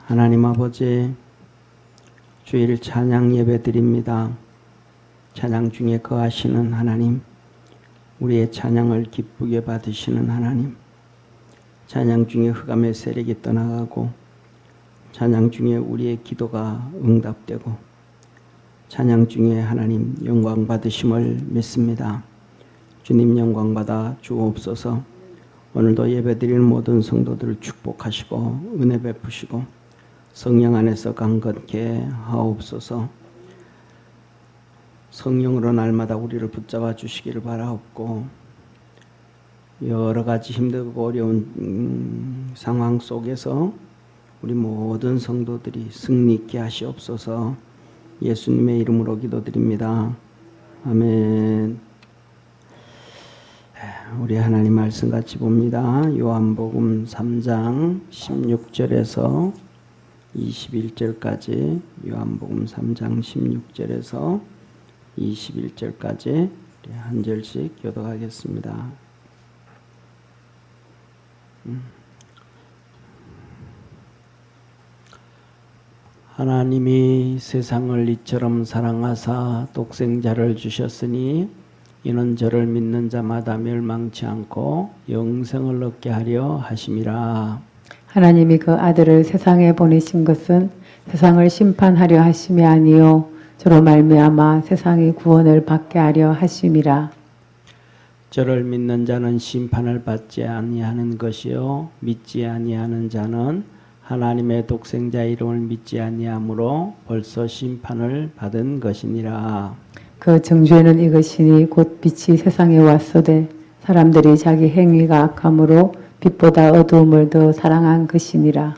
하나님 아버지, 주일 찬양 예배 드립니다. 찬양 중에 거하시는 하나님, 우리의 찬양을 기쁘게 받으시는 하나님, 찬양 중에 흑암의 세력이 떠나가고 찬양 중에 우리의 기도가 응답되고 찬양 중에 하나님 영광 받으심을 믿습니다. 주님 영광 받아 주옵소서. 오늘도 예배드리는 모든 성도들을 축복하시고 은혜 베푸시고 성령 안에서 강건케 하옵소서. 성령으로 날마다 우리를 붙잡아 주시기를 바라옵고, 여러 가지 힘들고 어려운 상황 속에서 우리 모든 성도들이 승리 있게 하시옵소서. 예수님의 이름으로 기도드립니다. 아멘. 우리 하나님 말씀 같이 봅니다. 요한복음 3장 16절에서 21절까지, 요한복음 3장 16절에서 21절까지 한 절씩 교독하겠습니다. 하나님이 세상을 이처럼 사랑하사 독생자를 주셨으니 이는 저를 믿는 자마다 멸망치 않고 영생을 얻게 하려 하심이라. 하나님이 그 아들을 세상에 보내신 것은 세상을 심판하려 하심이 아니요 저로 말미암아 세상이 구원을 받게 하려 하심이라. 저를 믿는 자는 심판을 받지 아니하는 것이요 믿지 아니하는 자는 하나님의 독생자 이름을 믿지 아니하므로 벌써 심판을 받은 것이니라. 그 정죄는 이것이니 곧 빛이 세상에 왔으되 사람들이 자기 행위가 악함으로 빛보다 어두움을 더 사랑한 것이니라.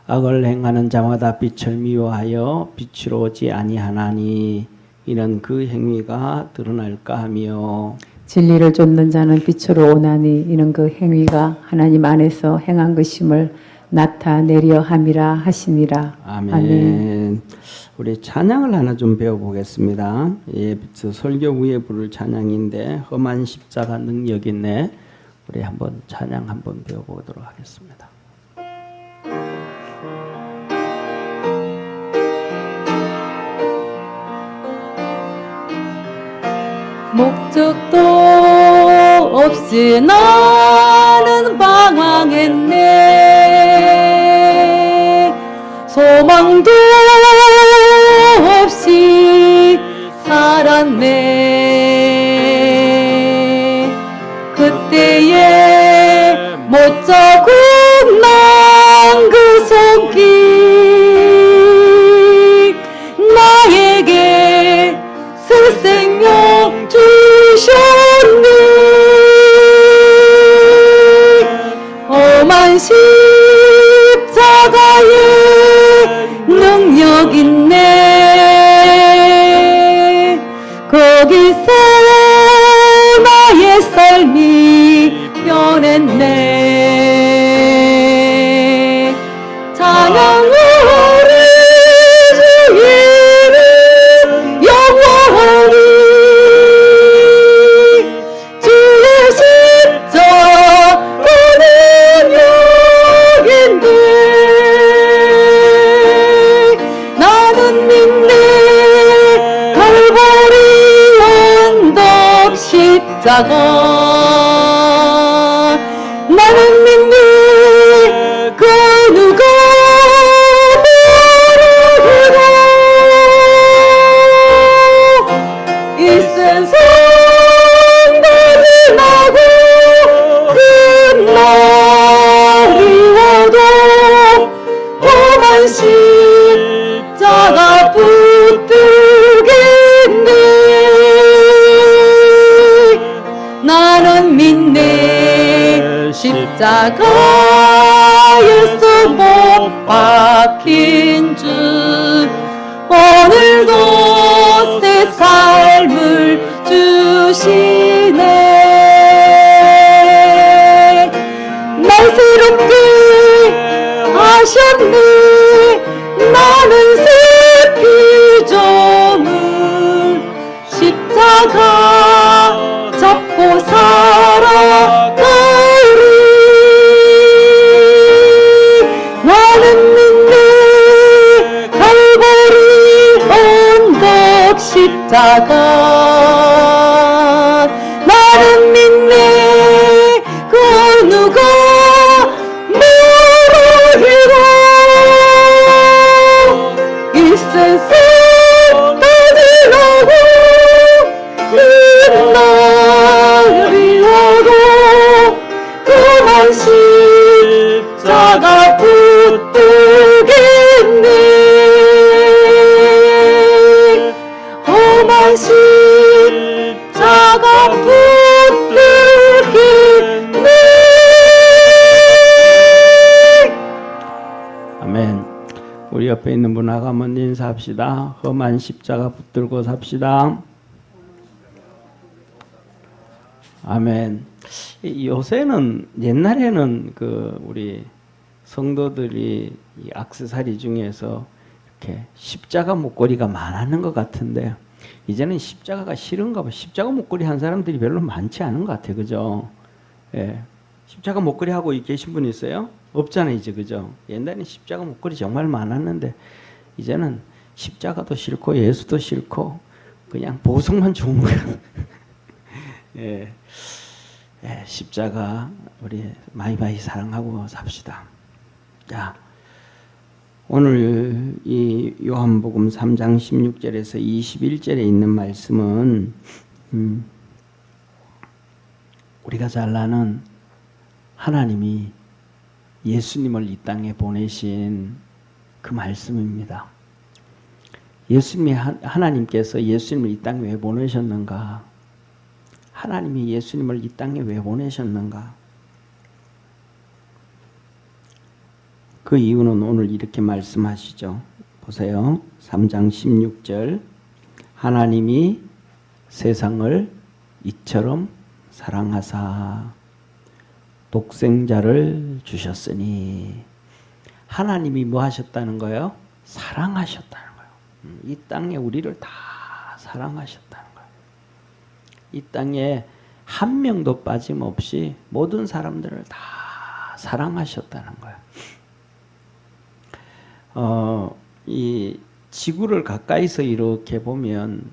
악을 행하는 자마다 빛을 미워하여 빛으로 오지 아니하나니 이는 그 행위가 드러날까 하며, 진리를 쫓는 자는 빛으로 오나니 이는 그 행위가 하나님 안에서 행한 것임을 나타내려 함이라 하시니라. 아멘. 아멘. 우리 찬양을 하나 좀 배워보겠습니다. 예, 설교 후에 부를 찬양인데 험한 십자가 능력 있네. 우리 한번 찬양 한번 배워보도록 하겠습니다. 목적도 없이 나는 방황했네. 소망도 없이 살았네. 그때에 못자국 난 그 손길 나에게 새 생명 주셨네. 험한 십자가에 능력 있네. 거기서 나의 삶이 변했네. 찬양 우리 주 이름 영원히. 주의 십자가는 여긴데 나는 믿네. 갈보리 언덕 십자가 나는 믿네. 그 누가 모르고 이 세상 마지막으로 끝날이 와도 험한 십자가 붙들겠네. 나는 믿네. 십자가에서 못 박힌 주 오늘도 새 삶을 주시네. 날 새롭게 하셨네. 나는 새 피조물 십자가 잡고 살아가리. 나는 믿네 갈보리 언덕 십자가 나는 믿네 그 누가 무릎이고 이 세상 따지라고 끝날이 오고 그만 십자가 붙들겠네 험한 십자가 붙들겠네. 아멘. 우리 옆에 있는 분 아가면 인사합시다. 험한 십자가 붙들고 삽시다. 아멘. 요새는 옛날에는 그 우리 성도들이 이 액세서리 중에서 이렇게 십자가 목걸이가 많았는 것 같은데 이제는 십자가가 싫은가 봐. 십자가 목걸이 한 사람들이 별로 많지 않은 것 같아요. 그죠? 예. 십자가 목걸이 하고 계신 분 있어요? 없잖아요, 이제. 그죠? 옛날에는 십자가 목걸이 정말 많았는데 이제는 십자가도 싫고 예수도 싫고 그냥 보석만 좋은 거야. 예. 예, 십자가 우리 많이 사랑하고 삽시다. 자, 오늘 이 요한복음 3장 16절에서 21절에 있는 말씀은 우리가 잘 아는 하나님이 예수님을 이 땅에 보내신 그 말씀입니다. 하나님께서 예수님을 이 땅에 왜 보내셨는가? 하나님이 예수님을 이 땅에 왜 보내셨는가? 그 이유는 오늘 이렇게 말씀하시죠. 보세요. 3장 16절. 하나님이 세상을 이처럼 사랑하사 독생자를 주셨으니. 하나님이 뭐 하셨다는 거예요? 사랑하셨다는 거예요. 이 땅에 우리를 다 사랑하셨다는 거예요. 이 땅에 한 명도 빠짐없이 모든 사람들을 다 사랑하셨다는 거예요. 이 지구를 가까이서 이렇게 보면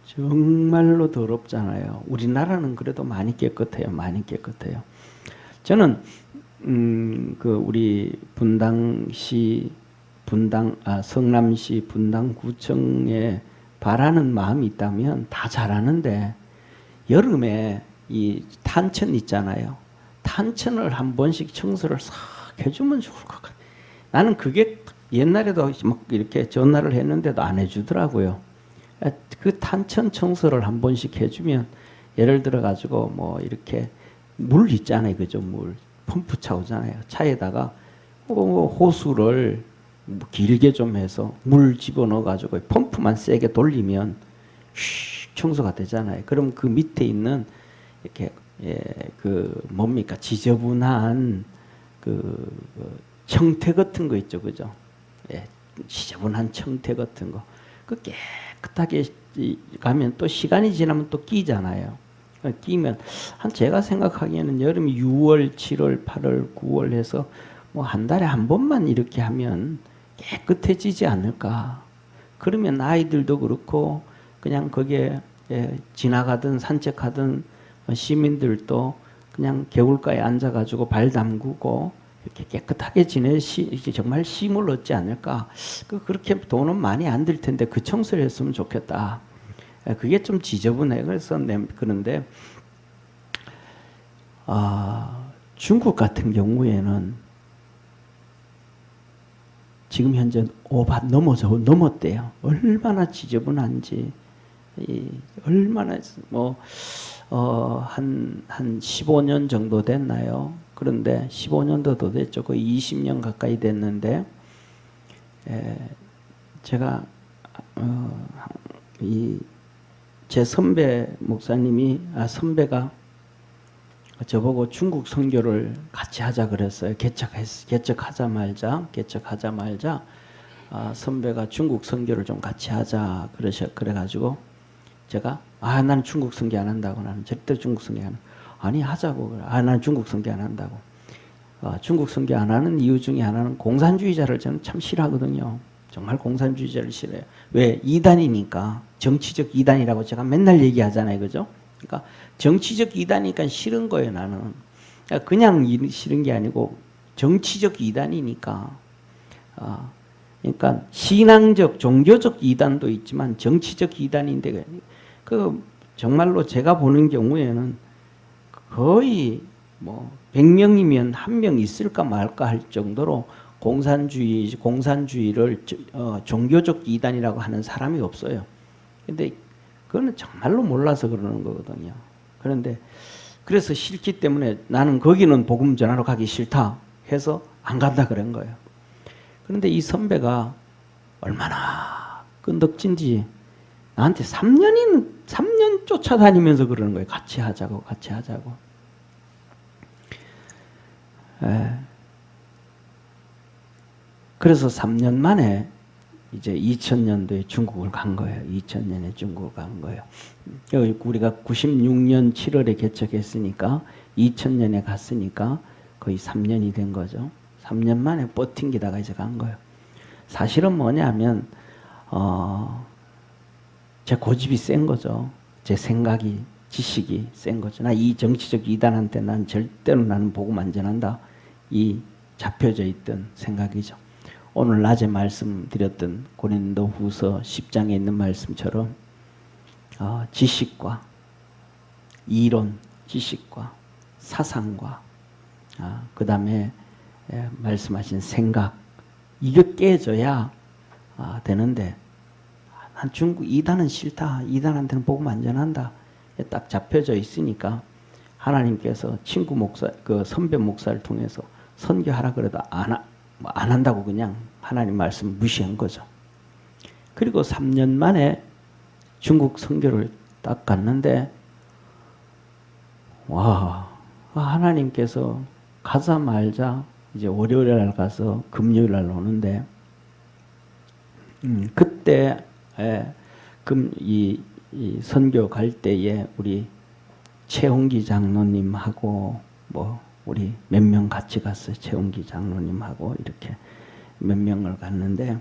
정말로 더럽잖아요. 우리나라는 그래도 많이 깨끗해요. 많이 깨끗해요. 저는 그 우리 성남시 분당구청에 바라는 마음이 있다면 다 잘하는데 여름에 이 탄천 있잖아요. 탄천을 한 번씩 청소를 싹 해주면 좋을 것 같아요. 나는 그게 옛날에도 막 이렇게 전화를 했는데도 안 해주더라고요. 그 탄천 청소를 한 번씩 해주면 예를 들어 가지고 뭐 이렇게 물 있잖아요, 그죠? 물 펌프 차 오잖아요. 차에다가 호수를 길게 좀 해서 물 집어넣어 가지고 펌프만 세게 돌리면 슉 청소가 되잖아요. 그럼 그 밑에 있는 이렇게 그 뭡니까 지저분한 그 청태 같은 거 있죠, 그죠? 지저분한 청태 같은 거, 그 깨끗하게 가면 또 시간이 지나면 또 끼잖아요. 끼면 제가 생각하기에는 여름이 6월, 7월, 8월, 9월 해서 뭐 한 달에 한 번만 이렇게 하면 깨끗해지지 않을까. 그러면 아이들도 그렇고 그냥 거기에 지나가든 산책하든 시민들도 그냥 개울가에 앉아가지고 발 담그고 이렇게 깨끗하게 정말 쉼을 얻지 않을까. 그렇게 돈은 많이 안 들 텐데 그 청소를 했으면 좋겠다. 그게 좀 지저분해. 그래서 그런데 중국 같은 경우에는 지금 현재 5밭 넘었대요. 얼마나 지저분한지. 얼마나 한 15년 정도 됐나요? 그런데 15년도 더 됐죠. 거의 20년 가까이 됐는데 제가 제 선배 목사님이 선배가 저보고 중국 선교를 같이 하자 그랬어요. 개척하자 말자 선배가 중국 선교를 좀 같이 하자 그래가지고 제가 나는 중국 선교 안 한다고. 나는 절대 중국 선교 안 한다고. 아니 하자고. 나는 중국 선교 안 한다고. 중국 선교 안 하는 이유 중에 하나는 공산주의자를 저는 참 싫어하거든요. 정말 공산주의자를 싫어해요. 왜? 이단이니까. 정치적 이단이라고 제가 맨날 얘기하잖아요. 그죠? 그러니까 정치적 이단이니까 싫은 거예요, 나는. 그냥 싫은 게 아니고 정치적 이단이니까. 그러니까 신앙적, 종교적 이단도 있지만 정치적 이단인데 그 정말로 제가 보는 경우에는 거의 뭐 100명이면 1명 있을까 말까 할 정도로 공산주의를 종교적 이단이라고 하는 사람이 없어요. 근데 그거는 정말로 몰라서 그러는 거거든요. 그런데 그래서 싫기 때문에 나는 거기는 복음 전하러 가기 싫다 해서 안 간다 그런 거예요. 그런데 이 선배가 얼마나 끈덕진지 나한테 3년 쫓아다니면서 그러는 거예요. 같이 하자고. 그래서 3년 만에 이제 2000년도에 중국을 간 거예요. 2000년에 중국을 간 거예요. 우리가 96년 7월에 개척했으니까 2000년에 갔으니까 거의 3년이 된 거죠. 3년 만에 버팅기다가 이제 간 거예요. 사실은 뭐냐면 제 고집이 센 거죠. 제 생각이, 지식이 센 거죠. 나 이 정치적 이단한테 난 절대로 나는 복음 안 전한다. 이 잡혀져 있던 생각이죠. 오늘 낮에 말씀드렸던 고린도후서 10장에 있는 말씀처럼 지식과 이론, 지식과 사상과 그 다음에 말씀하신 생각 이게 깨져야 되는데 난 중국 이단은 싫다. 이단한테는 복음 안 전한다. 딱 잡혀져 있으니까 하나님께서 친구 목사, 그 선배 목사를 통해서 선교하라 그래도 안 한다고 그냥 하나님 말씀 무시한 거죠. 그리고 3년 만에 중국 선교를 딱 갔는데 와 하나님께서 가자 말자 이제 월요일 날 가서 금요일 날 오는데 그때 이 선교 갈 때에 우리 최홍기 장로님하고 뭐 우리 몇 명 같이 갔어요. 최홍기 장로님하고 이렇게 몇 명을 갔는데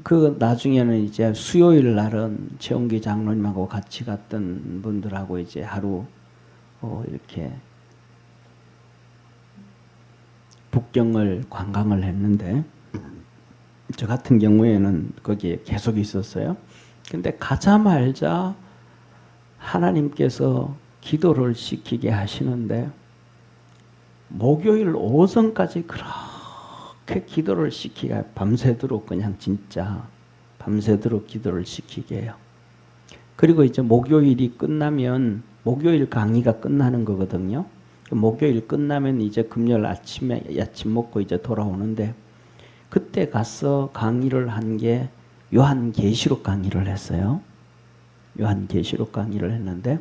그 나중에는 이제 수요일 날은 최홍기 장로님하고 같이 갔던 분들하고 이제 하루 이렇게 북경을 관광을 했는데 저 같은 경우에는 거기에 계속 있었어요. 근데 가자마자 하나님께서 기도를 시키게 하시는데 목요일 오전까지 그렇게 기도를 시키게 밤새도록 그냥 진짜 밤새도록 기도를 시키게 해요. 그리고 이제 목요일이 끝나면 목요일 강의가 끝나는 거거든요. 목요일 끝나면 이제 금요일 아침에 아침 먹고 이제 돌아오는데 그때 가서 강의를 한 게 요한계시록 강의를 했어요. 요한계시록 강의를 했는데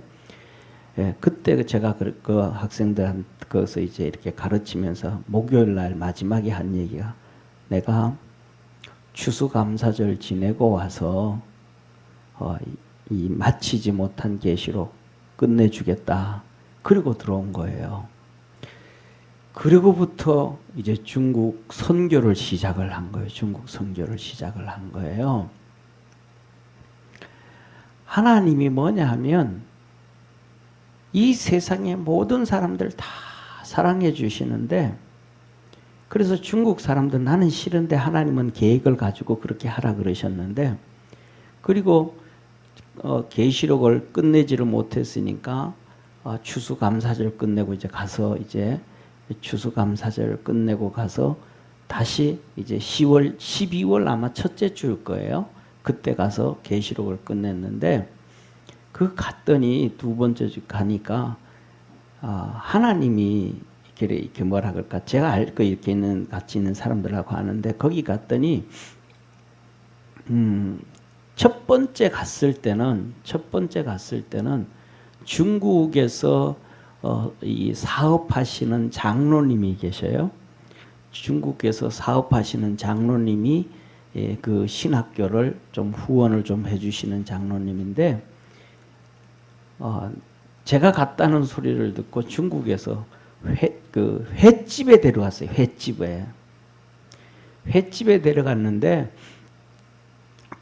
그때 제가 그 학생들한테 그것서 이제 이렇게 가르치면서 목요일 날 마지막에 한 얘기가 내가 추수감사절 지내고 와서 이 마치지 못한 계시록 끝내주겠다. 그리고 들어온 거예요. 그리고부터 이제 중국 선교를 시작을 한 거예요. 중국 선교를 시작을 한 거예요. 하나님이 뭐냐 하면 이 세상의 모든 사람들 다 사랑해 주시는데 그래서 중국 사람들 나는 싫은데 하나님은 계획을 가지고 그렇게 하라 그러셨는데 그리고 계시록을 끝내지를 못했으니까 추수감사절 끝내고 이제 가서 이제 추수감사절 끝내고 가서 다시 이제 10월, 12월 아마 첫째 주일 거예요. 그때 가서 계시록을 끝냈는데 그 갔더니 두 번째 주 가니까 하나님이 이렇게 뭐라 그럴까 제가 알 거 이렇게 있는 같이 있는 사람들하고 하는데 거기 갔더니 첫 번째 갔을 때는 중국에서 이 사업하시는 장로님이 계셔요. 중국에서 사업하시는 장로님이 그 신학교를 좀 후원을 좀 해주시는 장로님인데 제가 갔다는 소리를 듣고 중국에서 그 횟집에 데려갔어요. 횟집에 데려갔는데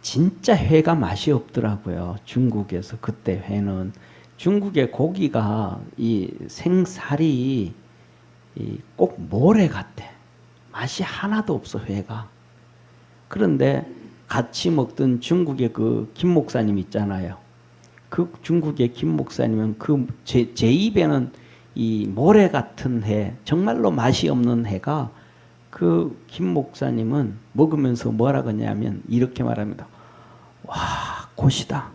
진짜 회가 맛이 없더라고요. 중국에서 그때 회는 중국의 고기가 이 생살이 꼭 모래 같아. 맛이 하나도 없어 회가. 그런데 같이 먹던 중국의 그 김 목사님 있잖아요. 그 중국의 김 목사님은 제 입에는 이 모래 같은 회, 정말로 맛이 없는 회가 그 김 목사님은 먹으면서 뭐라 그러냐면 이렇게 말합니다. 와, 꽃이다.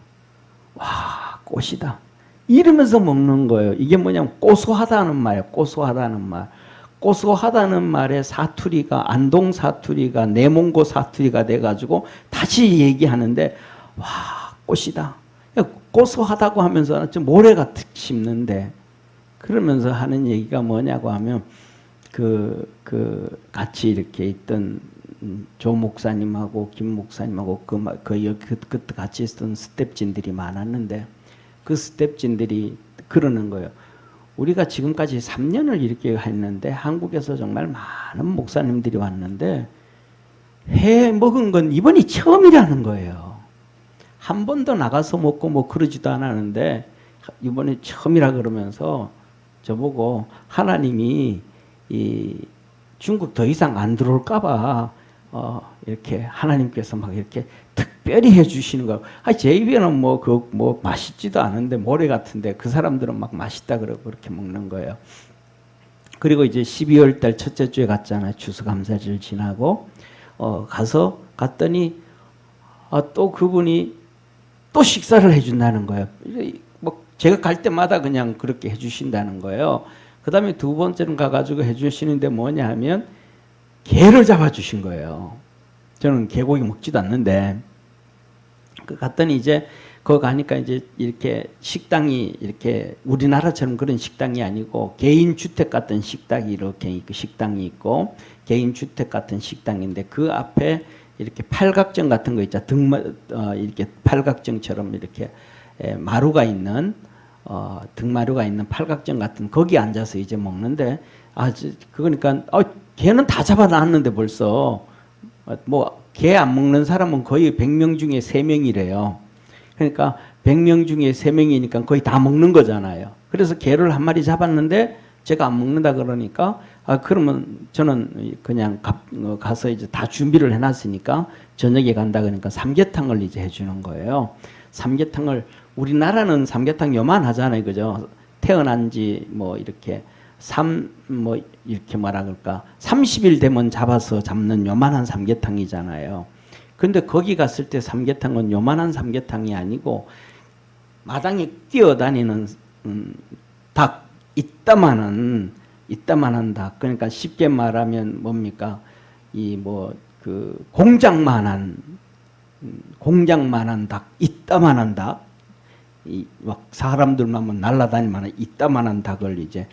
와, 꽃이다. 이러면서 먹는 거예요. 이게 뭐냐면 고소하다는 말이에요. 고소하다는 말. 고소하다는 말에 사투리가 안동 사투리가 내몽고 사투리가 돼가지고 다시 얘기하는데 와, 꽃이다. 고소하다고 하면서 좀 모래같이 씹는데 그러면서 하는 얘기가 뭐냐고 하면 같이 이렇게 있던 조 목사님하고 김 목사님하고 그때 같이 있었던 스텝진들이 많았는데 그 스텝진들이 그러는 거예요. 우리가 지금까지 3년을 이렇게 했는데 한국에서 정말 많은 목사님들이 왔는데 회 먹은 건 이번이 처음이라는 거예요. 한 번도 나가서 먹고 뭐 그러지도 않았는데 이번에 처음이라 그러면서 저보고 하나님이 이 중국 더 이상 안 들어올까봐 이렇게 하나님께서 막 이렇게 특별히 해주시는 거. 제 입에는 뭐 맛있지도 않은데 모래 같은데 그 사람들은 막 맛있다 그러고 그렇게 먹는 거예요. 그리고 이제 12월 달 첫째 주에 갔잖아요. 추수감사절 지나고 갔더니 또 그분이 또 식사를 해준다는 거예요. 뭐 제가 갈 때마다 그냥 그렇게 해주신다는 거예요. 그 다음에 두 번째는 가가지고 해주시는데 뭐냐 하면 게를 잡아주신 거예요. 저는 게고기 먹지도 않는데 갔더니 이제 거기 가니까 이제 이렇게 식당이 이렇게 우리나라처럼 그런 식당이 아니고 개인 주택 같은 식당이 이렇게 식당이 있고 개인 주택 같은 식당인데 그 앞에 이렇게 팔각정 같은 거 있죠. 이렇게 팔각정처럼 이렇게 마루가 있는 등마루가 있는 팔각정 같은 거기 앉아서 이제 먹는데 그러니까 개는 다 잡아놨는데 벌써 뭐 개 안 먹는 사람은 거의 100명 중에 3명이래요. 그러니까 100명 중에 3명이니까 거의 다 먹는 거잖아요. 그래서 개를 한 마리 잡았는데 제가 안 먹는다 그러니까 그러면 저는 그냥 가서 이제 다 준비를 해놨으니까 저녁에 간다 그러니까 삼계탕을 이제 해주는 거예요. 삼계탕을 우리나라는 삼계탕 요만하잖아요, 그죠? 태어난 지 뭐 이렇게 이렇게 뭐라 그럴까 30일 되면 잡는 요만한 삼계탕이잖아요. 근데 거기 갔을 때 삼계탕은 요만한 삼계탕이 아니고 마당에 뛰어다니는 닭 이따만한 닭. 그러니까 쉽게 말하면 뭡니까? 공장만한 닭, 이따만한 닭. 막 사람들만 날아다니면 이따만한 닭을 이제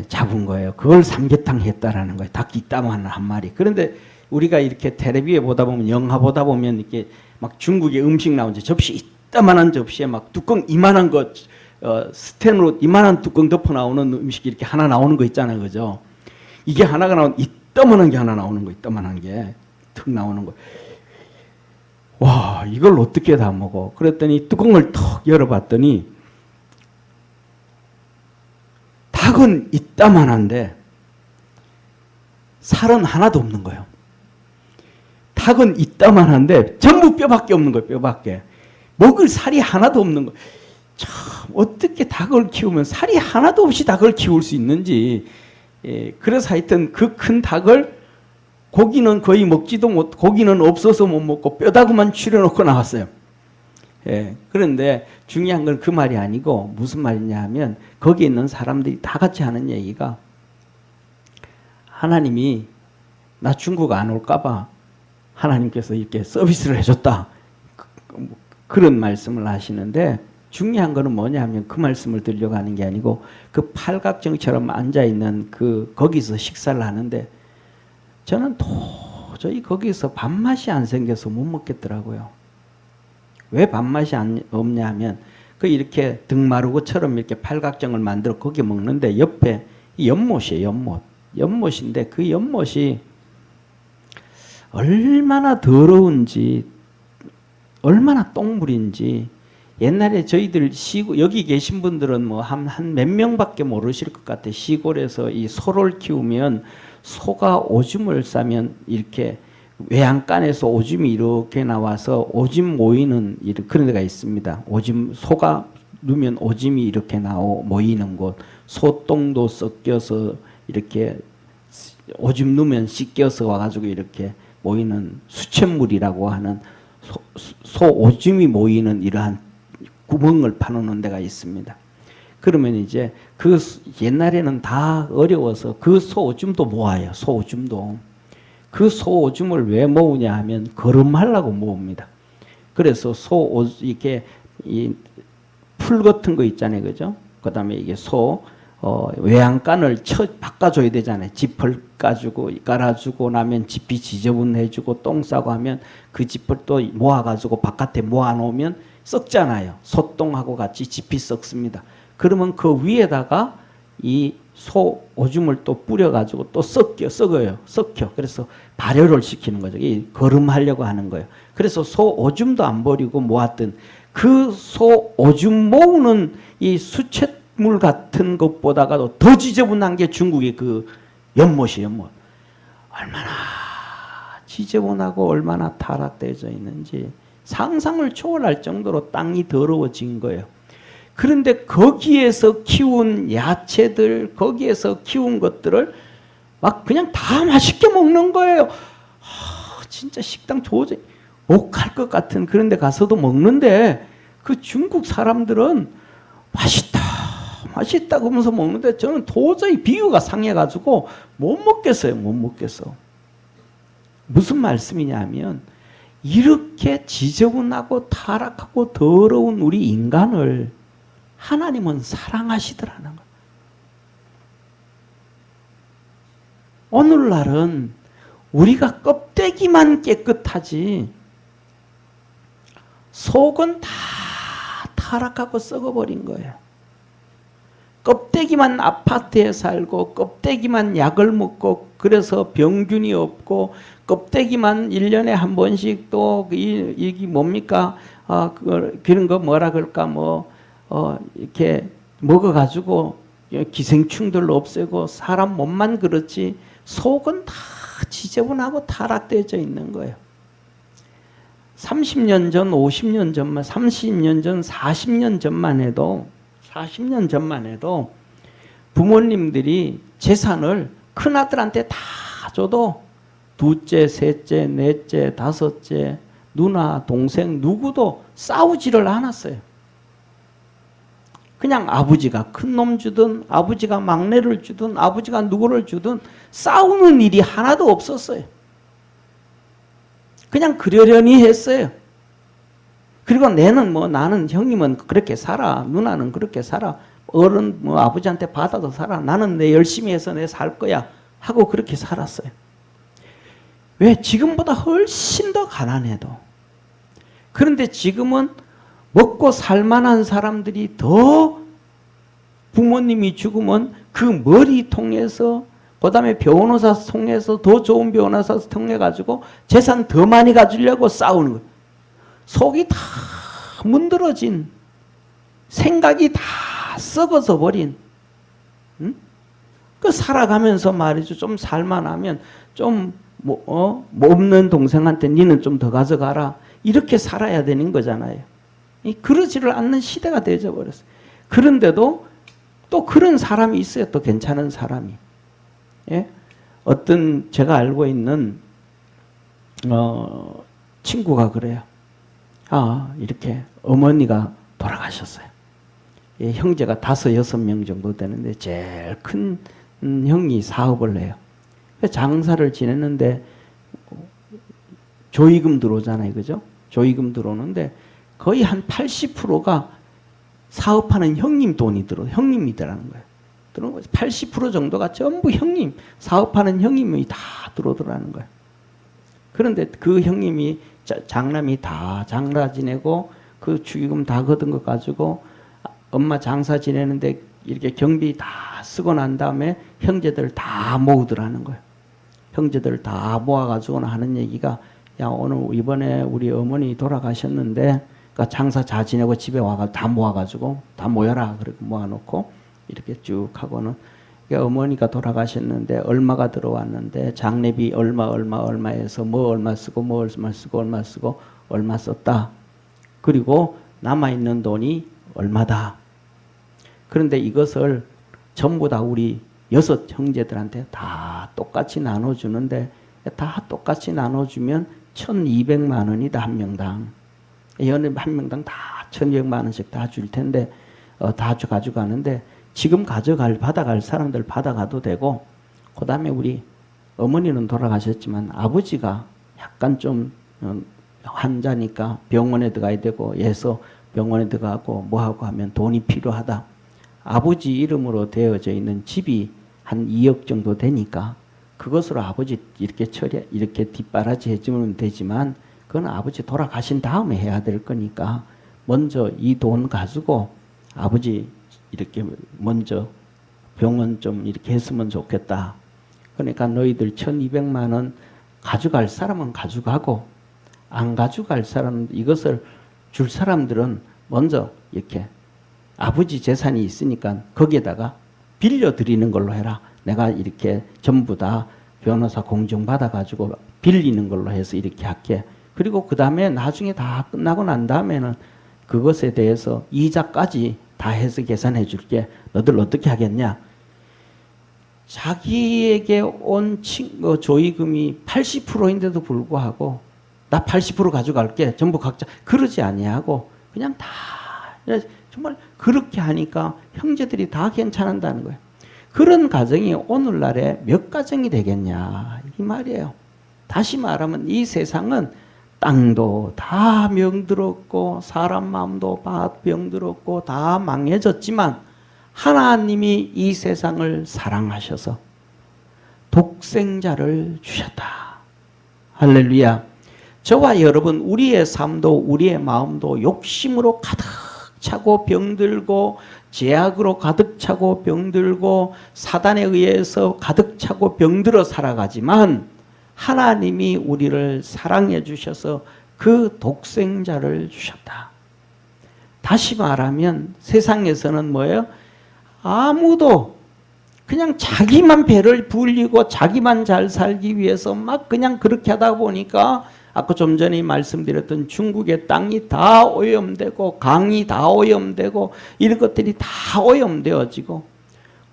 잡은 거예요. 그걸 삼계탕 했다라는 거예요. 닭 이따만한 한 마리. 그런데 우리가 이렇게 텔레비에 보다 보면 영화 보다 보면 이렇게 막 중국의 음식 나오는데 접시 이따만한 접시에 막 뚜껑 이만한 거 스텐으로 이만한 뚜껑 덮어 나오는 음식이 이렇게 하나 나오는 거 있잖아요, 그죠? 이게 하나가 이따만한 게 하나 나오는 거, 이따만한 게 툭 나오는 거. 와, 이걸 어떻게 다 먹어? 그랬더니 뚜껑을 턱 열어봤더니 닭은 이따만한데 살은 하나도 없는 거예요. 닭은 이따만한데 전부 뼈밖에 없는 거예요. 뼈밖에. 먹을 살이 하나도 없는 거예요. 참 어떻게 닭을 키우면 살이 하나도 없이 닭을 키울 수 있는지. 그래서 하여튼 그 큰 닭을 고기는 거의 먹지도 못, 고기는 없어서 못 먹고 뼈다구만 추려놓고 나왔어요. 그런데 중요한 건 그 말이 아니고 무슨 말이냐 하면 거기 있는 사람들이 다 같이 하는 얘기가 하나님이 나 중국 안 올까봐 하나님께서 이렇게 서비스를 해줬다. 그런 말씀을 하시는데 중요한 거는 뭐냐 하면 그 말씀을 드리려고 하는 게 아니고 그 팔각정처럼 앉아있는 거기서 식사를 하는데 저는 도저히 거기서 밥맛이 안 생겨서 못 먹겠더라고요. 왜 밥맛이 없냐 하면 이렇게 등마루고처럼 이렇게 팔각정을 만들어 거기 먹는데 옆에 이 연못이에요, 연못. 연못인데 그 연못이 얼마나 더러운지, 얼마나 똥물인지. 옛날에 저희들 여기 계신 분들은 뭐 한 몇 명밖에 모르실 것 같아요. 시골에서 이 소를 키우면 소가 오줌을 싸면 이렇게 외양간에서 오줌이 이렇게 나와서 오줌 모이는 그런 데가 있습니다. 소가 누면 오줌이 이렇게 모이는 곳, 소똥도 섞여서 이렇게 오줌 누면 씻겨서 와가지고 이렇게 모이는 수돗물이라고 하는 소 오줌이 모이는 이러한 구멍을 파놓는 데가 있습니다. 그러면 이제 그 옛날에는 다 어려워서 그 소오줌도 모아요. 소오줌도. 그 소오줌을 왜 모으냐 하면 거름하려고 모읍니다. 그래서 이렇게 이 풀 같은 거 있잖아요. 그죠? 그 다음에 이게 외양간을 바꿔줘야 되잖아요. 짚을 깔아주고 나면 짚이 지저분해지고 똥 싸고 하면 그 짚을 또 모아가지고 바깥에 모아놓으면 썩잖아요. 소똥하고 같이 짚이 썩습니다. 그러면 그 위에다가 이 소 오줌을 또 뿌려가지고 또 썩어요. 그래서 발효를 시키는 거죠. 이 거름하려고 하는 거예요. 그래서 소 오줌도 안 버리고 모았던 그 소 오줌 모으는 이 수돗물 같은 것보다도 더 지저분한 게 중국의 그 연못이에요. 연못. 얼마나 지저분하고 얼마나 타락되어져 있는지 상상을 초월할 정도로 땅이 더러워진 거예요. 그런데 거기에서 키운 야채들, 거기에서 키운 것들을 막 그냥 다 맛있게 먹는 거예요. 진짜 식당 도저히 못 갈 것 같은 그런 데 가서도 먹는데 그 중국 사람들은 맛있다 그러면서 먹는데 저는 도저히 비유가 상해가지고 못 먹겠어요. 못 먹겠어. 무슨 말씀이냐 하면 이렇게 지저분하고 타락하고 더러운 우리 인간을 하나님은 사랑하시더라는 거예요. 오늘날은 우리가 껍데기만 깨끗하지 속은 다 타락하고 썩어버린 거예요. 껍데기만 아파트에 살고 껍데기만 약을 먹고 그래서 병균이 없고 껍데기만 1년에 한 번씩 또 이게 뭡니까? 그런 거 뭐라 그럴까? 이렇게 먹어가지고 기생충들 없애고 사람 몸만 그렇지 속은 다 지저분하고 타락되어져 있는 거예요. 30년 전, 50년 전만, 30년 전, 40년 전만 해도 부모님들이 재산을 큰아들한테 다 줘도 둘째, 셋째, 넷째, 다섯째, 누나, 동생 누구도 싸우지를 않았어요. 그냥 아버지가 큰 놈 주든 아버지가 막내를 주든 아버지가 누구를 주든 싸우는 일이 하나도 없었어요. 그냥 그러려니 했어요. 그리고 나는 형님은 그렇게 살아. 누나는 그렇게 살아. 어른 아버지한테 받아도 살아. 나는 내 열심히 해서 내 살 거야. 하고 그렇게 살았어요. 왜? 지금보다 훨씬 더 가난해도. 그런데 지금은 먹고 살만한 사람들이 더 부모님이 죽으면 그 머리 통해서 그 다음에 변호사 통해서 더 좋은 변호사 통해 가지고 재산 더 많이 가지려고 싸우는 거예요. 속이 다 문드러진 생각이 다 썩어서 버린 그 살아가면서 말이죠. 좀 살만하면 좀 없는 동생한테 니는 좀 더 가져가라. 이렇게 살아야 되는 거잖아요. 그러지를 않는 시대가 되어져 버렸어요. 그런데도 또 그런 사람이 있어요. 또 괜찮은 사람이. 예? 어떤 제가 알고 있는 친구가 그래요. 이렇게 어머니가 돌아가셨어요. 예, 형제가 5, 6명 정도 되는데 제일 큰 형이 사업을 해요. 장사를 지냈는데 조의금 들어오잖아요. 그죠? 조의금 들어오는데 거의 한 80%가 사업하는 형님 돈이 형님이더라는 거예요. 들어온 거죠. 80% 정도가 전부 형님, 사업하는 형님이 다 들어오더라는 거예요. 그런데 그 형님이 장남이 다 장사 지내고 그 축의금 다 거둔 거 가지고 엄마 장사 지내는데 이렇게 경비 다 쓰고 난 다음에 형제들 다 모으더라는 거예요. 형제들 다 모아가지고 하는 얘기가, 야, 오늘 이번에 우리 어머니 돌아가셨는데, 그러니까 장사 잘 지내고 집에 와가 다 모아가지고 다 모여라. 그리고 모아놓고 이렇게 쭉 하고는, 그러니까 어머니가 돌아가셨는데 얼마가 들어왔는데 장례비 얼마에서 뭐 얼마 쓰고 뭐 얼마 쓰고 얼마 쓰고 얼마 썼다. 그리고 남아있는 돈이 얼마다. 그런데 이것을 전부 다 우리 6 형제들한테 다 똑같이 나눠주는데, 다 똑같이 나눠주면 1,200만 원이다, 한 명당. 한 명당 다 1,200만 원씩 다 줄 텐데, 다 가져가는데, 지금 받아갈 사람들 받아가도 되고, 그 다음에 우리 어머니는 돌아가셨지만 아버지가 약간 좀 환자니까 병원에 들어가야 되고, 해서 병원에 들어가고 뭐하고 하면 돈이 필요하다. 아버지 이름으로 되어져 있는 집이 한 2억 정도 되니까 그것으로 아버지 이렇게 뒷바라지 해주면 되지만, 그건 아버지 돌아가신 다음에 해야 될 거니까 먼저 이 돈 가지고 아버지 이렇게 먼저 병원 좀 이렇게 했으면 좋겠다. 그러니까 너희들 1,200만 원 가져갈 사람은 가져가고, 안 가져갈 사람, 이것을 줄 사람들은 먼저 이렇게 아버지 재산이 있으니까 거기에다가 빌려드리는 걸로 해라. 내가 이렇게 전부 다 변호사 공증 받아가지고 빌리는 걸로 해서 이렇게 할게. 그리고 그 다음에 나중에 다 끝나고 난 다음에는 그것에 대해서 이자까지 다 해서 계산해 줄게. 너들 어떻게 하겠냐? 자기에게 온 조의금이 80%인데도 불구하고 나 80% 가져갈게. 전부 각자. 그러지 아니하고 그냥 다 정말 그렇게 하니까 형제들이 다 괜찮은다는 거예요. 그런 가정이 오늘날에 몇 가정이 되겠냐 이 말이에요. 다시 말하면 이 세상은 땅도 다 병들었고 사람 마음도 다 병들었고 다 망해졌지만, 하나님이 이 세상을 사랑하셔서 독생자를 주셨다. 할렐루야. 저와 여러분, 우리의 삶도 우리의 마음도 욕심으로 가득 차고 병들고, 죄악으로 가득 차고 병들고, 사단에 의해서 가득 차고 병들어 살아가지만, 하나님이 우리를 사랑해 주셔서 그 독생자를 주셨다. 다시 말하면 세상에서는 뭐예요? 아무도 그냥 자기만 배를 불리고 자기만 잘 살기 위해서 막 그냥 그렇게 하다 보니까, 아까 좀 전에 말씀드렸던 중국의 땅이 다 오염되고 강이 다 오염되고 이런 것들이 다 오염되어지고,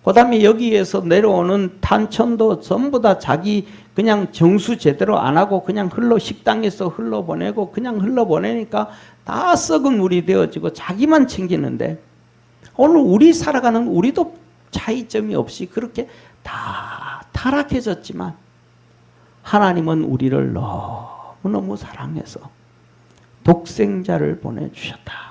그 다음에 여기에서 내려오는 탄천도 전부 다 자기 그냥 정수 제대로 안 하고 그냥 식당에서 흘러보내고 그냥 흘러보내니까 다 썩은 물이 되어지고 자기만 챙기는데, 오늘 우리 살아가는 우리도 차이점이 없이 그렇게 다 타락해졌지만, 하나님은 우리를 너무너무 사랑해서 독생자를 보내주셨다.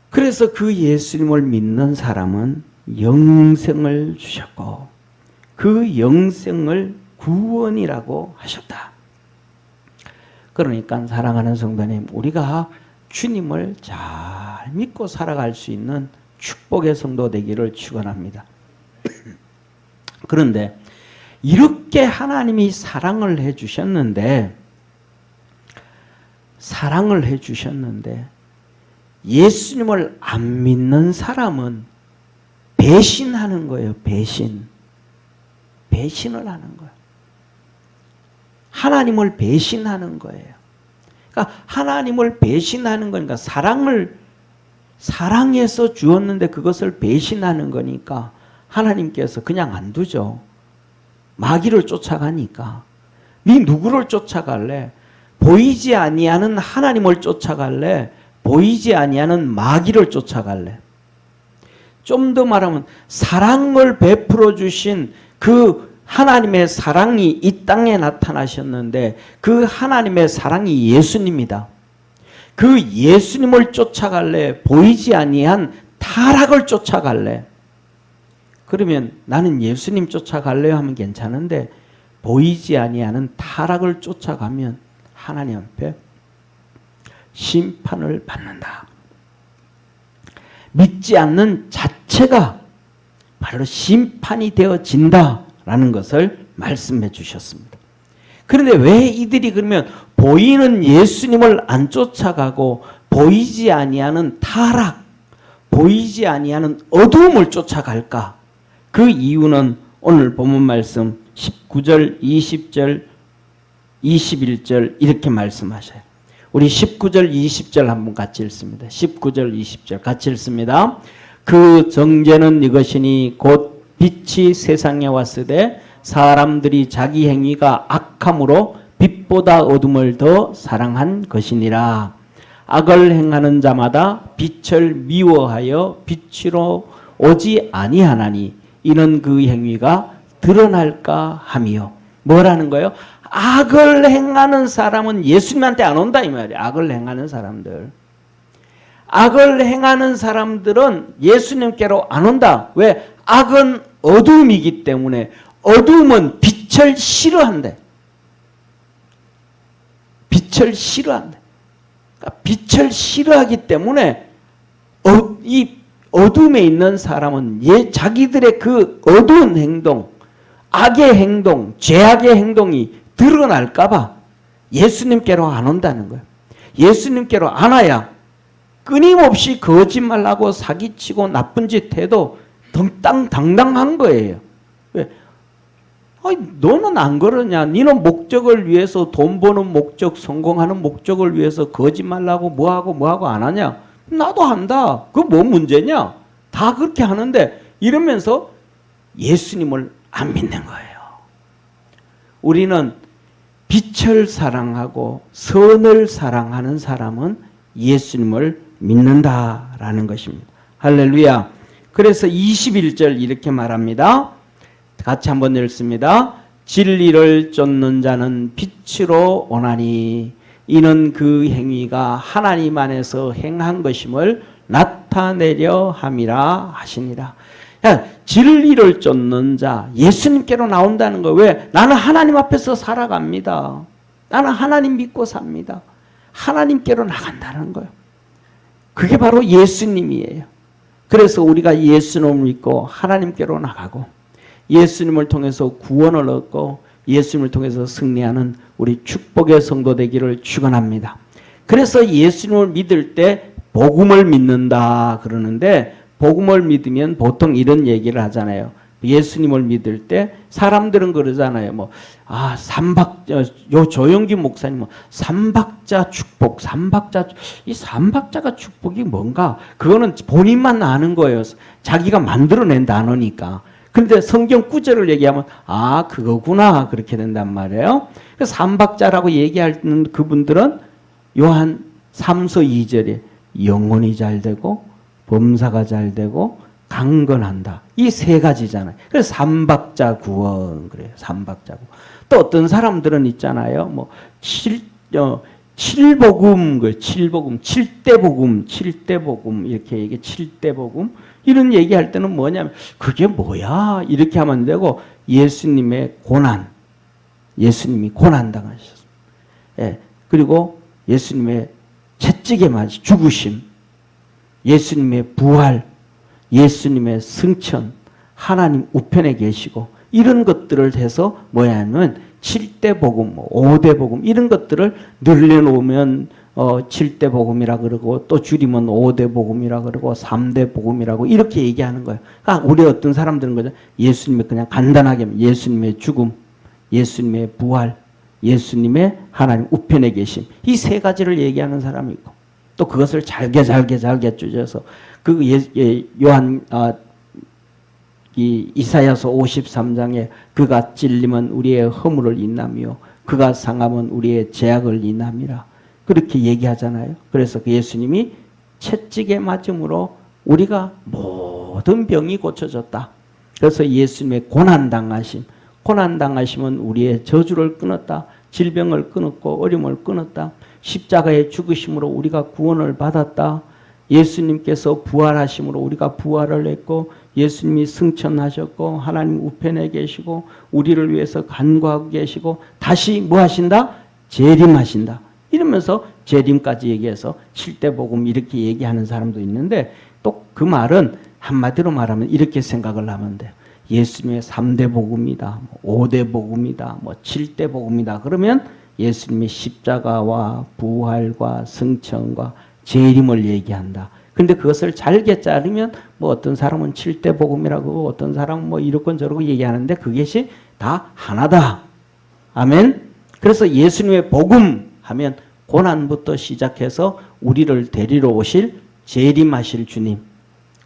그래서 그 예수님을 믿는 사람은 영생을 주셨고, 그 영생을 구원이라고 하셨다. 그러니까 사랑하는 성도님, 우리가 주님을 잘 믿고 살아갈 수 있는 축복의 성도 되기를 축원합니다. 그런데 이렇게 하나님이 사랑을 해주셨는데 예수님을 안 믿는 사람은 배신하는 거예요. 배신을 하는 거예요. 하나님을 배신하는 거예요. 그러니까 하나님을 배신하는 거니까, 사랑해서 주었는데 그것을 배신하는 거니까 하나님께서 그냥 안 두죠. 마귀를 쫓아가니까. 네 누구를 쫓아갈래? 보이지 아니하는 하나님을 쫓아갈래? 보이지 아니하는 마귀를 쫓아갈래? 좀 더 말하면 사랑을 베풀어 주신 그 하나님의 사랑이 이 땅에 나타나셨는데, 그 하나님의 사랑이 예수님이다. 그 예수님을 쫓아갈래? 보이지 아니한 타락을 쫓아갈래? 그러면 나는 예수님 쫓아갈래요 하면 괜찮은데, 보이지 아니하는 타락을 쫓아가면 하나님 앞에 심판을 받는다. 믿지 않는 자체가 바로 심판이 되어진다라는 것을 말씀해 주셨습니다. 그런데 왜 이들이 그러면 보이는 예수님을 안 쫓아가고 보이지 아니하는 타락, 보이지 아니하는 어두움을 쫓아갈까? 그 이유는 오늘 본문 말씀 19절, 20절, 21절 이렇게 말씀하셔요. 우리 19절, 20절 한번 같이 읽습니다. 19절, 20절 같이 읽습니다. 그 정죄는 이것이니 곧 빛이 세상에 왔으되 사람들이 자기 행위가 악함으로 빛보다 어둠을 더 사랑한 것이니라. 악을 행하는 자마다 빛을 미워하여 빛으로 오지 아니하나니 이는 그 행위가 드러날까 함이요. 뭐라는 거예요? 악을 행하는 사람은 예수님한테 안 온다 이 말이에요. 악을 행하는 사람들. 악을 행하는 사람들은 예수님께로 안 온다. 왜? 악은 어둠이기 때문에 어둠은 빛을 싫어한대. 빛을 싫어한대. 그러니까 빛을 싫어하기 때문에 이 어둠에 있는 사람은 자기들의 그 어두운 행동, 악의 행동, 죄악의 행동이 드러날까봐 예수님께로 안 온다는 거예요. 예수님께로 안 와야 끊임없이 거짓말하고 사기치고 나쁜 짓 해도 당당한 거예요. 왜? 아니, 너는 안 그러냐? 너는 목적을 위해서 돈 버는 목적, 성공하는 목적을 위해서 거짓말하고 뭐하고 안 하냐? 나도 한다. 그거 뭐 문제냐? 다 그렇게 하는데 이러면서 예수님을 안 믿는 거예요. 우리는 빛을 사랑하고 선을 사랑하는 사람은 예수님을 믿는다라는 것입니다. 할렐루야. 그래서 21절 이렇게 말합니다. 같이 한번 읽습니다. 진리를 쫓는 자는 빛으로 오나니 이는 그 행위가 하나님 안에서 행한 것임을 나타내려 함이라 하시니라. 야, 진리를 쫓는 자, 예수님께로 나온다는 거. 왜? 나는 하나님 앞에서 살아갑니다. 나는 하나님 믿고 삽니다. 하나님께로 나간다는 거예요. 그게 바로 예수님이에요. 그래서 우리가 예수님을 믿고 하나님께로 나가고 예수님을 통해서 구원을 얻고 예수님을 통해서 승리하는 우리 축복의 성도 되기를 축원합니다. 그래서 예수님을 믿을 때 복음을 믿는다 그러는데 복음을 믿으면 보통 이런 얘기를 하잖아요. 예수님을 믿을 때 사람들은 그러잖아요. 요 조영기 목사님 삼박자 축복, 이 삼박자가 축복이 뭔가? 그거는 본인만 아는 거예요. 자기가 만들어낸 단어니까. 그런데 성경 구절을 얘기하면 그거구나 그렇게 된단 말이에요. 삼박자라고 얘기하는 그분들은 요한 3서 2절에 영혼이 잘 되고 범사가 잘 되고 강건한다. 이 세 가지잖아요. 그래서 삼박자 구원 그래요. 삼박자 구원. 또 어떤 사람들은 있잖아요. 칠복음, 칠대복음 이렇게 얘기해. 칠대복음 이런 얘기할 때는 뭐냐면 그게 뭐야? 이렇게 하면 안 되고 예수님의 고난, 예수님이 고난 당하셨습니다. 예, 그리고 예수님의 채찍에 맞아 죽으심, 예수님의 부활, 예수님의 승천, 하나님 우편에 계시고 이런 것들을 해서 뭐냐면 7대 복음, 5대 복음 이런 것들을 늘려놓으면 7대 복음이라 그러고 또 줄이면 5대 복음이라 그러고 3대 복음이라고 이렇게 얘기하는 거예요. 그러니까 우리 어떤 사람들은 거죠. 예수님의 그냥 간단하게 예수님의 죽음, 예수님의 부활, 예수님의 하나님 우편에 계심 이 세 가지를 얘기하는 사람이 있고 또 그것을 잘게 쪼개서 그 요한 이사야서 53장에 그가 찔림은 우리의 허물을 인하며 그가 상함은 우리의 죄악을 인함이라 그렇게 얘기하잖아요. 그래서 그 예수님이 채찍에 맞음으로 우리가 모든 병이 고쳐졌다. 그래서 예수님의 고난당하심은 우리의 저주를 끊었다. 질병을 끊었고 어려움을 끊었다. 십자가의 죽으심으로 우리가 구원을 받았다. 예수님께서 부활하심으로 우리가 부활을 했고 예수님이 승천하셨고 하나님 우편에 계시고 우리를 위해서 간구하고 계시고 다시 뭐 하신다? 재림하신다. 이러면서 재림까지 얘기해서 7대 복음 이렇게 얘기하는 사람도 있는데 또 그 말은 한마디로 말하면 이렇게 생각을 하면 돼요. 예수님의 3대 복음이다, 5대 복음이다, 7대 복음이다. 그러면 예수님의 십자가와 부활과 승천과 재림을 얘기한다. 근데 그것을 잘게 자르면 어떤 사람은 7대 복음이라고, 어떤 사람은 이렇건 저러고 얘기하는데 그것이 다 하나다. 아멘. 그래서 예수님의 복음 하면 고난부터 시작해서 우리를 데리러 오실 재림하실 주님,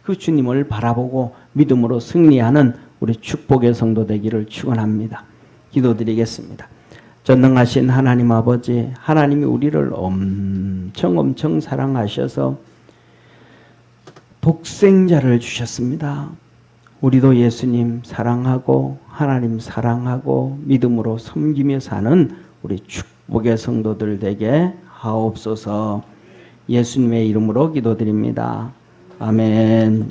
그 주님을 바라보고 믿음으로 승리하는 우리 축복의 성도 되기를 축원합니다. 기도드리겠습니다. 전능하신 하나님 아버지, 하나님이 우리를 엄청 사랑하셔서 독생자를 주셨습니다. 우리도 예수님 사랑하고 하나님 사랑하고 믿음으로 섬기며 사는 우리 축복의 성도들 되게 하옵소서. 예수님의 이름으로 기도드립니다. 아멘.